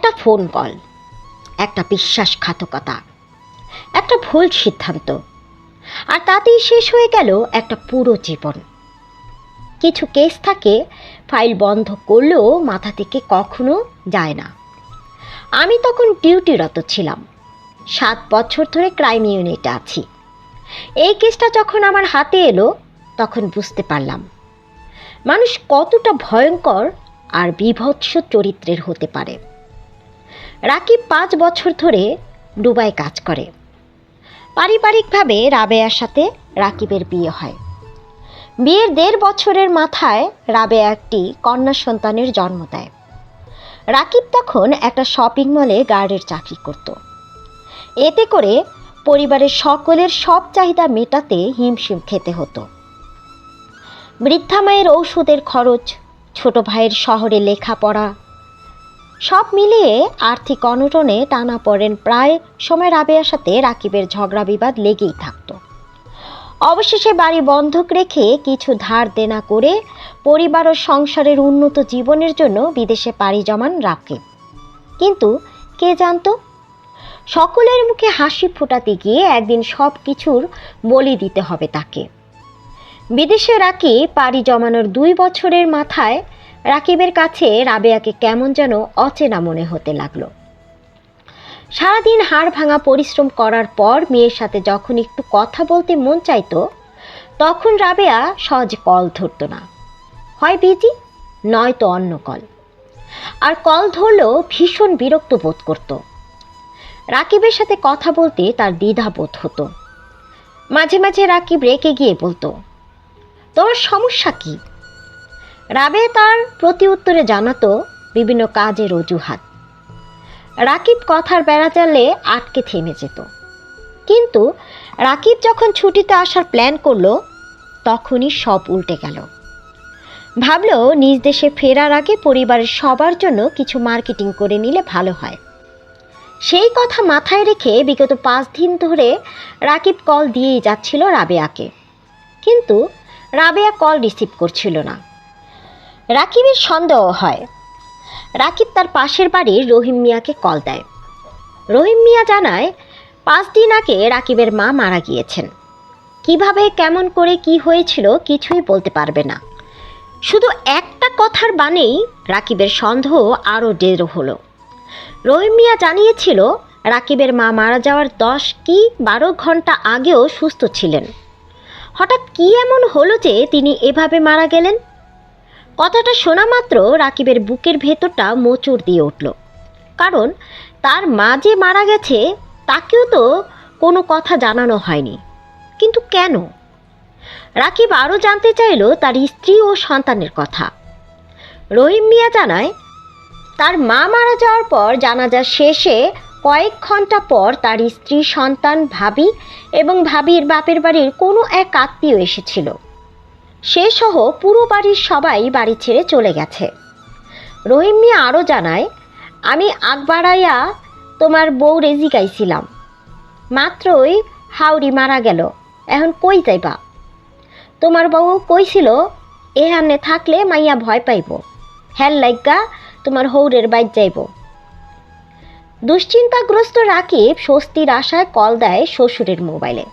একটা phone call, একটা বিশ্বাসঘাতকতা, একটা ভুল সিদ্ধান্ত, আর তাতেই শেষ হয়ে গেল একটা পুরো জীবন। কিছু কেস থাকে ফাইল বন্ধ করলেও মাথা থেকে কখনো যায় না। আমি তখন ডিউটিরত ছিলাম, 7 বছর ধরে ক্রাইম ইউনিটে আছি। এই কেসটা যখন আমার হাতে এলো তখন বুঝতে পারলাম মানুষ কতটা ভয়ঙ্কর আর বীভৎস চরিত্রের হতে পারে। রাকিব 5 বছর ধরে দুবাই কাজ করে। পারিবারিকভাবে রাবেয়ার সাথে রাকিবের বিয়ে হয়। বিয়ের 1.5 বছরের মাথায় রাবেয়া একটি কন্যা সন্তানের জন্ম দেয়। রাকিব তখন একটা শপিং মলে গার্ডের চাকরি করত। এতে করে পরিবারের সকলের সব চাহিদা মেটাতে হিমশিম খেতে হতো। বৃদ্ধা মায়ের ঔষধের খরচ, ছোট ভাইয়ের শহরে লেখাপড়া, সব মিলিয়ে আর্থিক অনটনে টানা পড়েন। প্রায় সময় রাবেয়ার সাথে রাকিবের ঝগড়া বিবাদ লেগেই থাকত। অবশেষে বাড়ি বন্ধক রেখে কিছু ধার দেনা করে পরিবার ও সংসারের উন্নত জীবনের জন্য বিদেশে পাড়ি জমান রাকিব। কিন্তু কে জানত, সকলের মুখে হাসি ফোটাতে গিয়ে একদিন সব কিছুর বলি দিতে হবে তাকে। বিদেশে রাকিব পাড়ি জমানোর 2 বছরের মাথায় রাকিবের কাছে রাবেয়াকে কেমন যেন অচেনা মনে হতে লাগলো। সারাদিন হাড় ভাঙা পরিশ্রম করার পর মেয়ের সাথে যখন একটু কথা বলতে মন চাইতো তখন রাবেয়া সহজে কল ধরতো না। হয় বিজি, নয়তো অন্য কল। আর কল ধরলেও ভীষণ বিরক্ত বোধ করত। রাকিবের সাথে কথা বলতে তার দ্বিধা বোধ হতো। মাঝে মাঝে রাকিব রেগে গিয়ে বলতো, তোমার সমস্যা কি? রাবেয়া তার প্রতি উত্তরে জানাতো বিভিন্ন কাজের অজুহাত। রাকিব কথার বেড়া জালে আটকে থেমে যেত। কিন্তু রাকিব যখন ছুটিতে আসার প্ল্যান করলো তখনই সব উল্টে গেল। ভাবলো নিজ দেশে ফেরার আগে পরিবারের সবার জন্য কিছু মার্কেটিং করে নিলে ভালো হয়। সেই কথা মাথায় রেখে বিগত 5 দিন ধরে রাকিব কল দিয়েই যাচ্ছিল রাবেয়াকে, কিন্তু রাবেয়া কল রিসিভ করছিল না। রাকিবের সন্দেহ হয়। রাকিব তার পাশের বাড়ির রহিম মিয়াকে কল দেয়। রহিম মিয়া জানায় 5 দিন আগে রাকিবের মা মারা গিয়েছেন। কিভাবে, কেমন করে, কি হয়েছিল কিছুই বলতে পারবে না। শুধু একটা কথার বানেই রাকিবের সন্দেহ আরও দৃঢ় হলো। রহিম মিয়া জানিয়েছিল রাকিবের মা মারা যাওয়ার 10 কি 12 ঘন্টা আগেও সুস্থ ছিলেন। হঠাৎ কি এমন হলো যে তিনি এভাবে মারা গেলেন? কথাটা শোনা মাত্র রাকিবের বুকের ভেতরটা মোচড় দিয়ে উঠল। কারণ তার মা যে মারা গেছে তাকেও তো কোনো কথা জানানো হয়নি। কিন্তু কেন? রাকিব আরও জানতে চাইল তার স্ত্রী ও সন্তানের কথা। রহিম মিয়া জানায় তার মা মারা যাওয়ার পর জানাজা শেষে কয়েক ঘন্টা পর তার স্ত্রী, সন্তান, ভাবি এবং ভাবির বাপের বাড়ির কোনো এক আত্মীয় এসেছিল। সে সহ পুরো বাড়ির সবাই বাড়ি ছেড়ে চলে গেছে। রহিম মিয়া আরও জানায়, আমি আগ বাড়াইয়া তোমার বউ রেজি গাইছিলাম, মাত্রই হাউরি মারা গেল, এখন কই যাইবা? তোমার বউ কইছিল এহানে থাকলে মাইয়া ভয় পাইব, হ্যাল লাইগা তোমার হৌরের বাইর যাইব। দুশ্চিন্তাগ্রস্ত রাকিব স্বস্তির আশায় কল দেয় শ্বশুরের মোবাইলে।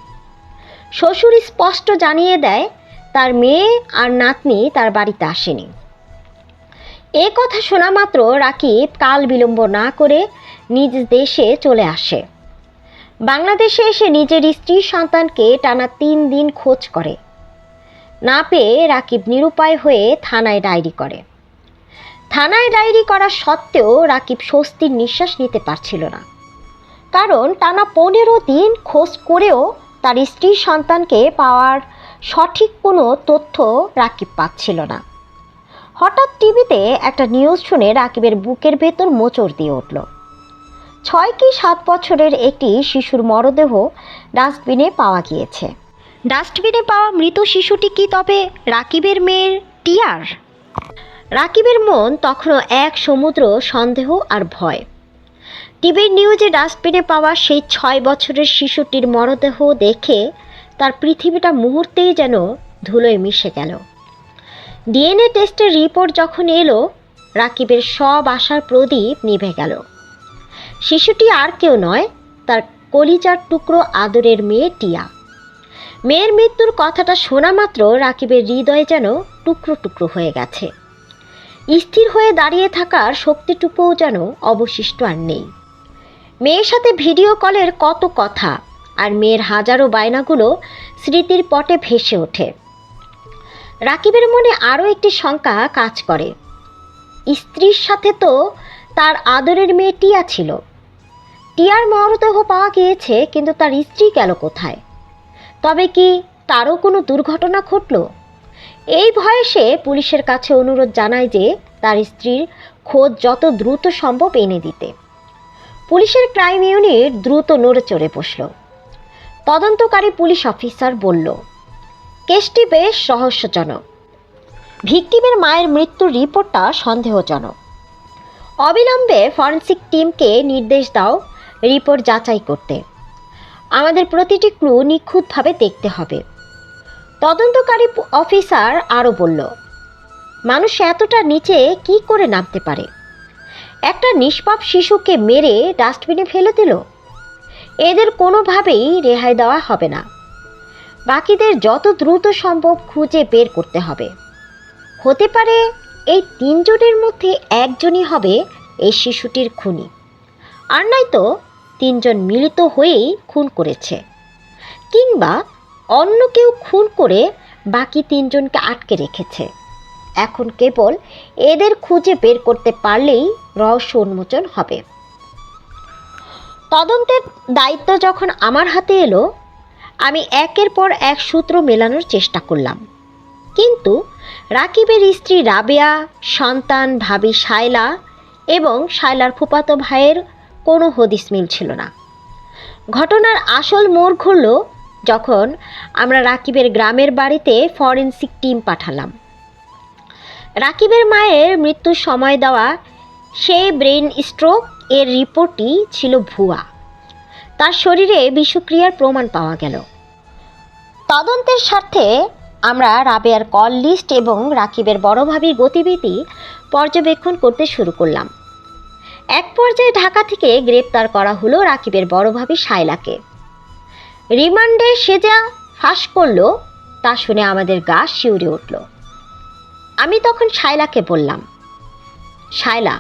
শ্বশুর স্পষ্ট জানিয়ে দেয় তার মেয়ে আর নাতনি তার বাড়িতে আসেনি। এ কথা শোনা মাত্র রাকিব কাল বিলম্ব না করে নিজ দেশে চলে আসে। বাংলাদেশে এসে নিজের স্ত্রী, সন্তানকে টানা 3 দিন খোঁজ করে। না পেয়ে রাকিব নিরুপায় হয়ে থানায় ডায়েরি করে। থানায় ডায়েরি করা সত্ত্বেও রাকিব স্বস্তির নিঃশ্বাস নিতে পারছিল না। কারণ টানা 15 দিন খোঁজ করেও তার স্ত্রী, সন্তানকে পাওয়ার সঠিক কোনো তথ্য রাকিব পাচ্ছিল না। হঠাৎ টিভিতে একটা নিউজ শুনে রাকিবের বুকের ভেতর মোচড় দিয়ে উঠল। 6 কি 7 বছরের একটি শিশুর মরদেহ ডাস্টবিনে পাওয়া গিয়েছে। ডাস্টবিনে পাওয়া মৃত শিশুটি কি তবে রাকিবের মেয়ের টিয়ার? রাকিবের মন তখনও এক সমুদ্র সন্দেহ আর ভয়। টিভির নিউজে ডাস্টবিনে পাওয়া সেই 6 বছরের শিশুটির মরদেহ দেখে তার পৃথিবীটা মুহূর্তেই যেন ধুলোয় মিশে গেল। ডিএনএ টেস্টের রিপোর্ট যখন এলো রাকিবের সব আশার প্রদীপ নিভে গেল। শিশুটি আর কেউ নয়, তার কলিজার টুকরো আদরের মেয়ে টিয়া। মেয়ের মৃত্যুর কথাটা শোনা মাত্র রাকিবের হৃদয় যেন টুকরো টুকরো হয়ে গেছে। স্থির হয়ে দাঁড়িয়ে থাকার শক্তিটুকুও যেন অবশিষ্ট আর নেই। মেয়ের সাথে ভিডিও কলের কত কথা আর মেয়ের হাজারো বায়নাগুলো স্মৃতির পটে ভেসে ওঠে। রাকিবের মনে আরও একটি শঙ্কা কাজ করে। স্ত্রীর সাথে তো তার আদরের মেয়ে টিয়া ছিল। টিয়ার মরদেহ পাওয়া গিয়েছে, কিন্তু তার স্ত্রী গেল কোথায়? তবে কি তারও কোনো দুর্ঘটনা ঘটল? এই ভয়ে সে পুলিশের কাছে অনুরোধ জানায় যে তার স্ত্রীর খোঁজ যত দ্রুত সম্ভব এনে দিতে। পুলিশের ক্রাইম ইউনিট দ্রুত নড়ে চড়ে বসল। তদন্তকারী পুলিশ অফিসার বলল, কেসটি বেশ রহস্যজনক। ভিকটিমের মায়ের মৃত্যুর রিপোর্টটা সন্দেহজনক। অবিলম্বে ফরেনসিক টিমকে নির্দেশ দাও রিপোর্ট যাচাই করতে। আমাদের প্রতিটি ক্লু নিখুঁতভাবে দেখতে হবে। তদন্তকারী অফিসার আরও বলল, মানুষ এতটা নিচে কি করে নামতে পারে? একটা নিষ্পাপ শিশুকে মেরে ডাস্টবিনে ফেলে দিল। এদের কোনোভাবেই রেহাই দেওয়া হবে না। বাকিদের যত দ্রুত সম্ভব খুঁজে বের করতে হবে। হতে পারে এই তিনজনের মধ্যে একজনই হবে এই শিশুটির খুনি, আর নয়তো তিনজন মিলিত হয়েই খুন করেছে, কিংবা অন্য কেউ খুন করে বাকি তিনজনকে আটকে রেখেছে। এখন কেবল এদের খুঁজে বের করতে পারলেই রহস্য উন্মোচন হবে। তদন্তের দায়িত্ব যখন আমার হাতে এলো, আমি একের পর এক সূত্র মেলানোর চেষ্টা করলাম, কিন্তু রাকিবের স্ত্রী রাবেয়া, সন্তান ভাবি শায়লা এবং শায়লার ফুফাতো ভাইয়ের কোনো হদিস মিলছিল না। ঘটনার আসল মোড় ঘুরল যখন আমরা রাকিবের গ্রামের বাড়িতে ফরেনসিক টিম পাঠালাম। রাকিবের মায়ের মৃত্যুর সময় দেওয়া সেই ব্রেন স্ট্রোক এর রিপোর্টই ছিল ভুয়া। তার শরীরে বিষক্রিয়ার প্রমাণ পাওয়া গেল। তদন্তের স্বার্থে আমরা রাবেয়ার কল লিস্ট এবং রাকিবের বড় ভাবির গতিবিধি পর্যবেক্ষণ করতে শুরু করলাম। এক পর্যায়ে ঢাকা থেকে গ্রেপ্তার করা হলো রাকিবের বড় ভাবি শায়লাকে। রিমান্ডে সে যা ফাঁস করলো তা শুনে আমাদের গা শিউরে উঠল। আমি তখন শায়লাকে বললাম, শায়লা,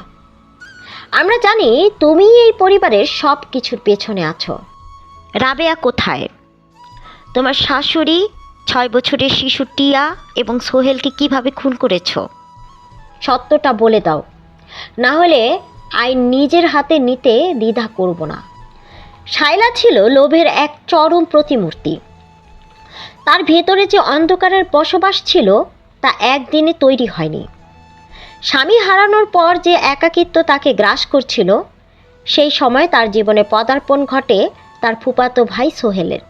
আমরা জানি তুমি এই পরিবারের সব কিছুর পেছনে আছো। রাবেয়া কোথায়? তোমার শাশুড়ি 6 বছরের শিশু টিয়া এবং সোহেলকে কিভাবে খুন করেছ? সত্যটা বলে দাও, না হলে আইন নিজের হাতে নিতে দ্বিধা করব না। শায়লা ছিল লোভের এক চরম প্রতিমূর্তি। তার ভেতরে যে অন্ধকারের বসবাস ছিল তা একদিনে তৈরি হয়নি। স্বামী হারানোর পর যে একাকিত্ব তাকে গ্রাস করছিল, সেই সময় তার জীবনে পদার্পণ ঘটে তার ফুফাতো ভাই সোহেলের।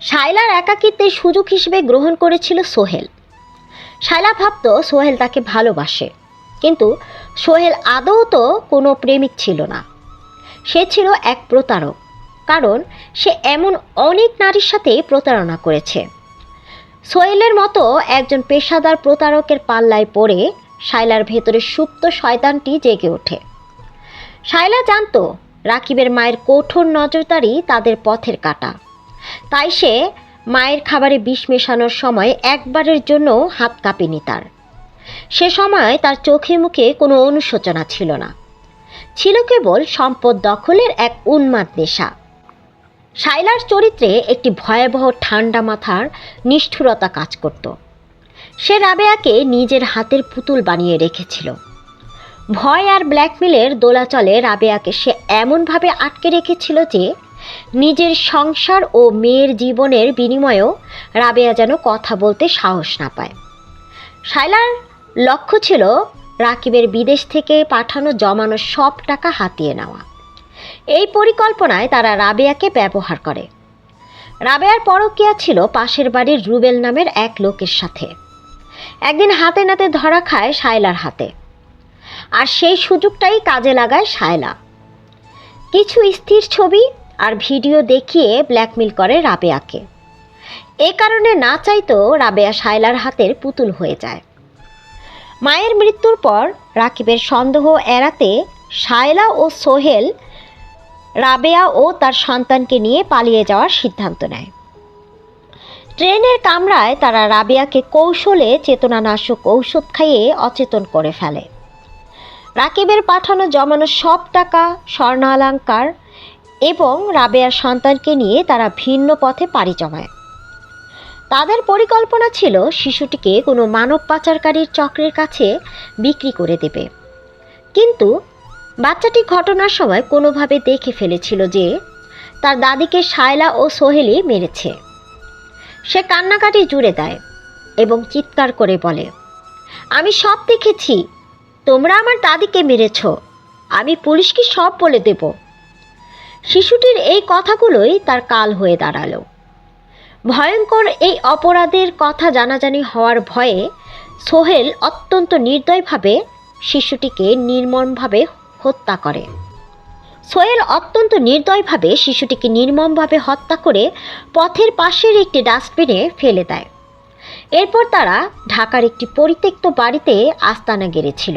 শায়লার একাকিত্বের সুযোগ হিসেবে গ্রহণ করেছিল সোহেল। শায়লা ভাবত সোহেল তাকে ভালোবাসে, কিন্তু সোহেল আদৌ তো কোনো প্রেমিক ছিল না। সে ছিল এক প্রতারক, কারণ সে এমন অনেক নারীর সাথে প্রতারণা করেছে। সোহেলের মতো একজন পেশাদার প্রতারকের পাল্লায় পড়ে শায়লার ভেতরে সুপ্ত শয়তানটি জেগে ওঠে। শায়লা জানত রাকিবের মায়ের কঠোর নজরদারি তাদের পথের কাঁটা, তাই সে মায়ের খাবারে বিষ মেশানোর সময় একবারের জন্য হাত কাঁপেনি তার। সে সময় তার চোখে মুখে কোনো অনুশোচনা ছিল না, ছিল কেবল সম্পদ দখলের এক উন্মাদ নেশা। শায়লার চরিত্রে একটি ভয়াবহ ঠান্ডা মাথার নিষ্ঠুরতা কাজ করত। সে রাবেয়াকে নিজের হাতের পুতুল বানিয়ে রেখেছিল। ভয় আর ব্ল্যাকমেলের দোলাচলে রাবেয়াকে সে এমনভাবে আটকে রেখেছিল যে নিজের সংসার ও মেয়ের জীবনের বিনিময়েও রাবেয়া যেন কথা বলতে সাহস না পায়। শায়লার লক্ষ্য ছিল রাকিবের বিদেশ থেকে পাঠানো জমানো সব টাকা হাতিয়ে নেওয়া। এই পরিকল্পনায় তারা রাবেয়াকে ব্যবহার করে। রাবেয়ার পরকীয়া ছিল পাশের বাড়ির রুবেল নামের এক লোকের সাথে। একদিন হাতে নাতে ধরা খায় শায়লার হাতে, আর সেই সুযোগটাই কাজে লাগায় শায়লা। কিছু স্থির ছবি আর ভিডিও দেখিয়ে ব্ল্যাকমেল করে রাবেয়াকে। এ কারণে না চাইতেও রাবেয়া শায়লার হাতের পুতুল হয়ে যায়। মায়ের মৃত্যুর পর রাকিবের সন্দেহ এড়াতে শায়লা ও সোহেল রাবেয়া ও তার সন্তানকে নিয়ে পালিয়ে যাওয়ার সিদ্ধান্ত নেয়। ট্রেনের কামরায় তারা রাবেয়াকে কৌশলে চেতনানাশক ঔষধ খাইয়ে অচেতন করে ফেলে। রাকিবের পাঠানো জমানো সব টাকা, স্বর্ণালংকার এবং রাবেয়ার সন্তানকে নিয়ে তারা ভিন্ন পথে পাড়ি জমায়। তাদের পরিকল্পনা ছিল শিশুটিকে কোনো মানব পাচারকারীর চক্রের কাছে বিক্রি করে দেবে। কিন্তু বাচ্চাটি ঘটনার সময় কোনোভাবে দেখে ফেলেছিল যে তার দাদিকে শায়লা ও সোহেলি মেরেছে। সে কান্নাকাটি জুড়ে দেয় এবং চিৎকার করে বলে, আমি সব দেখেছি, তোমরা আমার দাদিকে মেরেছ, আমি পুলিশকে সব বলে দেব। শিশুটির এই কথাগুলোই তার কাল হয়ে দাঁড়ালো। ভয়ঙ্কর এই অপরাধের কথা জানাজানি হওয়ার ভয়ে সোহেল অত্যন্ত নির্দয়ভাবে শিশুটিকে নির্মমভাবে হত্যা করে। হত্যা করে পথের পাশের একটি ডাস্টবিনে ফেলে দেয়। এরপর তারা ঢাকার একটি পরিত্যক্ত বাড়িতে আস্তানা গেড়েছিল।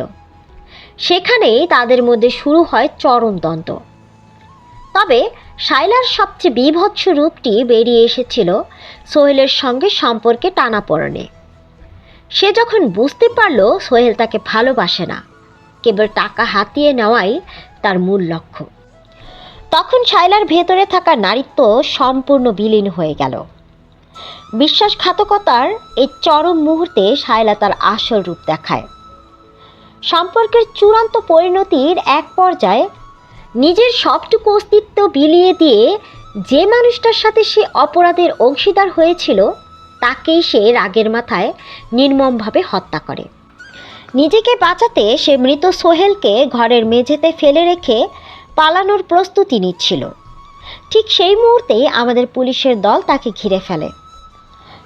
সেখানেই তাদের মধ্যে শুরু হয় চরম দ্বন্দ্ব। তবে শায়লার সবচেয়ে বীভৎস রূপটি বেরিয়ে এসেছিল সোহেলের সঙ্গে সম্পর্কে টানাপোড়েনে। সে যখন বুঝতে পারল সোহেল তাকে ভালোবাসে না, কেবল টাকা হাতিয়ে নেওয়াই তার মূল লক্ষ্য, তখন শায়লার ভেতরে থাকা নারীত্ব সম্পূর্ণ বিলীন হয়ে গেল। বিশ্বাসঘাতকতার এই চরম মুহূর্তে শায়লা তার আসল রূপ দেখায়। সম্পর্কের চূড়ান্ত পরিণতির এক পর্যায়ে নিজের সবটুকু অস্তিত্ব বিলিয়ে দিয়ে যে মানুষটার সাথে সে অপরাধের অংশীদার হয়েছিল তাকেই সে রাগের মাথায় নির্মমভাবে হত্যা করে। নিজেকে বাঁচাতে সে মৃত সোহেলকে ঘরের মেঝেতে ফেলে রেখে পালানোর প্রস্তুতি নিচ্ছিল। ঠিক সেই মুহূর্তেই আমাদের পুলিশের দল তাকে ঘিরে ফেলে।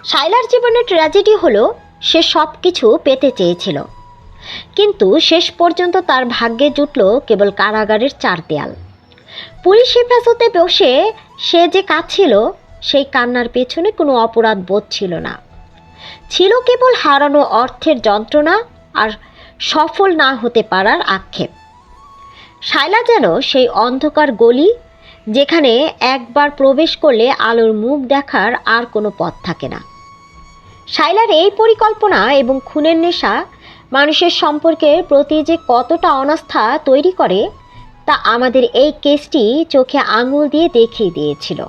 শায়লার জীবনের ট্র্যাজেডি হলো, সে সব কিছু পেতে চেয়েছিল, কিন্তু শেষ পর্যন্ত তার ভাগ্যে জুটল কেবল কারাগারের 4 দেয়াল। পুলিশ হেফাজতে বসে সে যে কাঁদছিল, সেই কান্নার পেছনে কোনো অপরাধ বোধ ছিল না, ছিল কেবল হারানো অর্থের যন্ত্রণা আর সফল না হতে পারার আক্ষেপ। শায়লা যেন সেই অন্ধকার গলি, যেখানে একবার প্রবেশ করলে আলোর মুখ দেখার আর কোনো পথ থাকে না। শায়লার এই পরিকল্পনা এবং খুনের নেশা মানুষের সম্পর্কের প্রতি যে কতটা অনাস্থা তৈরি করে তা আমাদের এই কেসটি চোখে আঙুল দিয়ে দেখিয়ে দিয়েছিল।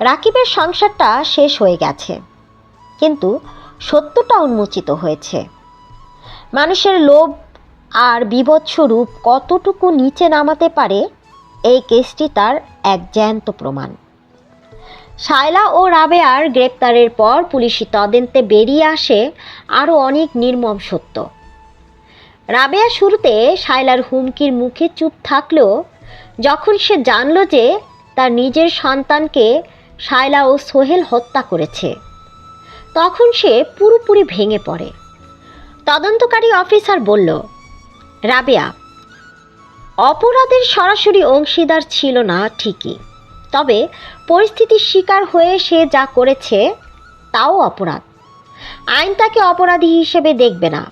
রাকিবের সংসারটা শেষ হয়ে গেছে, কিন্তু সত্যটা উন্মোচিত হয়েছে। মানুষের লোভ আর বীভৎস রূপ কতটুকু নিচে নামাতে পারে এই কেসটি তার এক জ্যান্ত প্রমাণ। শায়লা ও রাবেয়ার গ্রেপ্তারের পর পুলিশি তদন্তে বেরিয়ে আসে আরও অনেক নির্মম সত্য। রাবেয়া শুরুতে শায়লার হুমকির মুখে চুপ থাকলেও যখন সে জানল যে তার নিজের সন্তানকে শায়লা ও সোহেল হত্যা করেছে, তখন সে পুরোপুরি ভেঙে পড়ে। তদন্তকারী অফিসার বলল, রাবেয়া অপরাধের সরাসরি অংশীদার ছিল না ঠিকই, তবে পরিস্থিতির শিকার হয়ে সে যা করেছে তাও অপরাধ। আইন তাকে অপরাধী হিসেবে দেখবে না,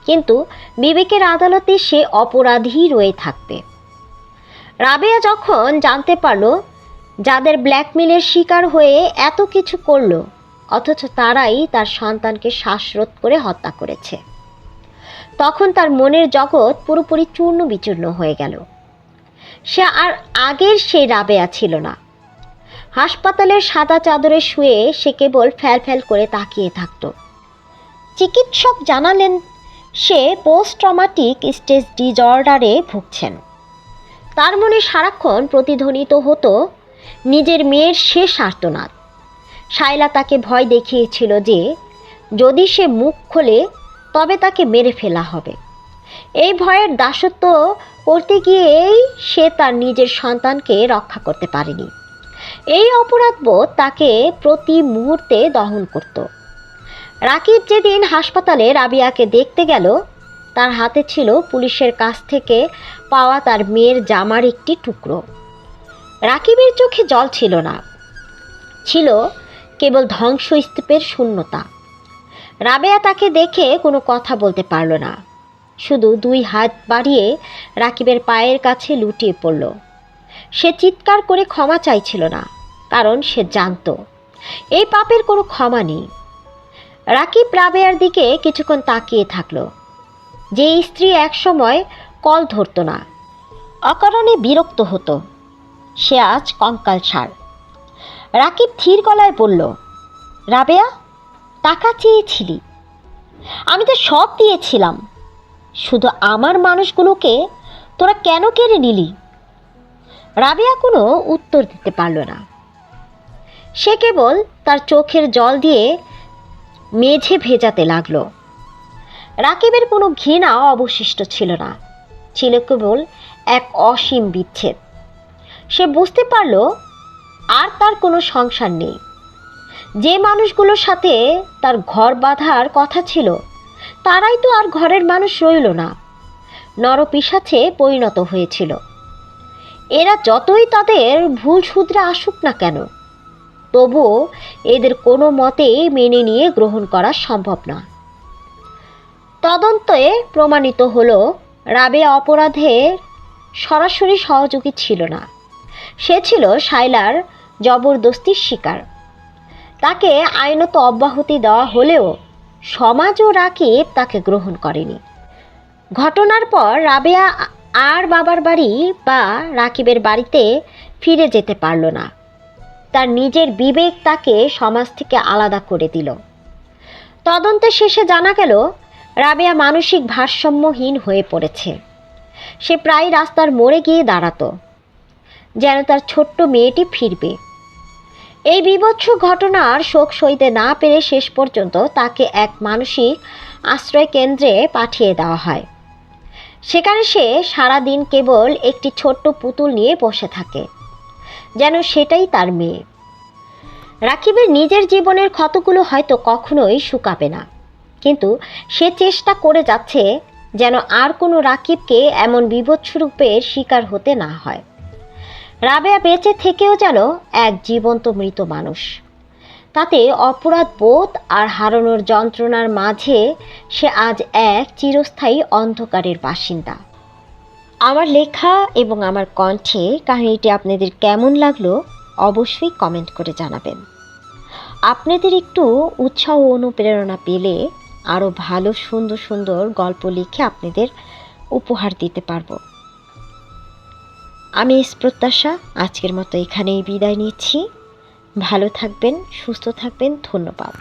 কিন্তু বিবেকের আদালতে সে অপরাধী রয়ে থাকবে। রাবেয়া যখন জানতে পারল যাদের ব্ল্যাকমেলের শিকার হয়ে এত কিছু করলো, অথচ তারাই তার সন্তানকে শ্বাসরোধ করে হত্যা করেছে, তখন তার মনের জগৎ পুরোপুরি চূর্ণ বিচূর্ণ হয়ে গেল। সে আর আগের সেই রাবেয়া ছিল না। হাসপাতালের সাদা চাদরে শুয়ে সে কেবল ফ্যাল করে তাকিয়ে থাকত। চিকিৎসক জানালেন সে পোস্ট ট্রমাটিক স্ট্রেস ডিসঅর্ডারে ভুগছেন। তার মনে সারাক্ষণ প্রতিধ্বনিত হতো নিজের মেয়ের শেষ আর্তনাদ। শায়লা তাকে ভয় দেখিয়েছিল যে যদি সে মুখ খোলে তবে তাকে মেরে ফেলা হবে। এই ভয়ের দাসত্ব করতে গিয়েই সে তার নিজের সন্তানকে রক্ষা করতে পারেনি। এই অপরাধবোধ তাকে প্রতি মুহূর্তে দহন করত। রাকিব যেদিন হাসপাতালে রাবিয়াকে দেখতে গেল, তার হাতে ছিল পুলিশের কাছ থেকে পাওয়া তার মেয়ের জামার একটি টুকরো। রাকিবের চোখে জল ছিল না, ছিল কেবল ধ্বংসস্তূপের শূন্যতা। রাবেয়া তাকে দেখে কোনো কথা বলতে পারল না, শুধু 2 হাত বাড়িয়ে রাকিবের পায়ের কাছে লুটিয়ে পড়ল। সে চিৎকার করে ক্ষমা চাইছিল না, কারণ সে জানতো এই পাপের কোনো ক্ষমা নেই। রাকিব রাবেয়ার দিকে কিছুক্ষণ তাকিয়ে থাকলো। যে স্ত্রী একসময় কল ধরতো না, অকারণে বিরক্ত হতো, সে আজ কঙ্কালসার। রাকিব ধীর গলায় বলল, রাবেয়া, টাকা চেয়েছিলি, আমি তো সব দিয়েছিলাম, শুধু আমার মানুষগুলোকে তোরা কেন কেড়ে নিলি? রাবেয়া কোনো উত্তর দিতে পারল না। সে কেবল তার চোখের জল দিয়ে মেঝে ভেজাতে লাগলো। রাকিবের কোনো ঘৃণা অবশিষ্ট ছিল না, ছিল কেবল এক অসীম বিচ্ছেদ। সে বুঝতে পারল আর তার কোনো সংসার নেই। যে মানুষগুলোর সাথে তার ঘর বাঁধার কথা ছিল, তারাই তো আর ঘরের মানুষ রইল না, নরপিশাচে পরিণত হয়েছিল। এরা যতই তাদের ভুল শুধরে আসুক না কেন, তবুও এদের কোনো মতেই মেনে নিয়ে গ্রহণ করা সম্ভব না। তদন্তে প্রমাণিত হলো রাবেয়া অপরাধের সরাসরি সহযোগী ছিল না, সে ছিল শাইলার জবরদস্তির শিকার। তাকে আইনত অব্যাহতি দেওয়া হলেও সমাজ ও রাকিব তাকে গ্রহণ করেনি। ঘটনার পর রাবেয়া আর বাবার বাড়ি বা রাকিবের বাড়িতে ফিরে যেতে পারল না। তার নিজের বিবেক তাকে সমাজ থেকে আলাদা করে দিল। তদন্তের শেষে জানা গেল রাবেয়া মানসিক ভারসাম্যহীন হয়ে পড়েছে। সে প্রায় রাস্তার মোড়ে গিয়ে দাঁড়াতো, যেন তার ছোট্ট মেয়েটি ফিরবে। এই বীভৎস ঘটনার শোক সইতে না পেরে শেষ পর্যন্ত তাকে এক মানসিক আশ্রয় কেন্দ্রে পাঠিয়ে দেওয়া হয়। সেখানে সে সারাদিন কেবল একটি ছোট্ট পুতুল নিয়ে বসে থাকে, যেন সেটাই তার মেয়ে। রাকিবের নিজের জীবনের ক্ষতগুলো হয়তো কখনোই শুকাবে না, কিন্তু সে চেষ্টা করে যাচ্ছে যেন আর কোনো রাকিবকে এমন বীভৎস রূপের শিকার হতে না হয়। রাবেয়া বেঁচে থেকেও যেন এক জীবন্ত মৃত মানুষ। তাতে অপরাধ বোধ আর হারানোর যন্ত্রণার মাঝে সে আজ এক চিরস্থায়ী অন্ধকারের বাসিন্দা। আমার লেখা এবং আমার কণ্ঠে কাহিনীটি আপনাদের কেমন লাগলো অবশ্যই কমেন্ট করে জানাবেন। আপনাদের একটু উৎসাহ ও অনুপ্রেরণা পেলে আরও ভালো সুন্দর সুন্দর গল্প লিখে আপনাদের উপহার দিতে পারবো। আমি প্রত্যাশা আজকের মতো এখানেই বিদায় নিচ্ছি। ভালো থাকবেন, সুস্থ থাকবেন, ধন্যবাদ।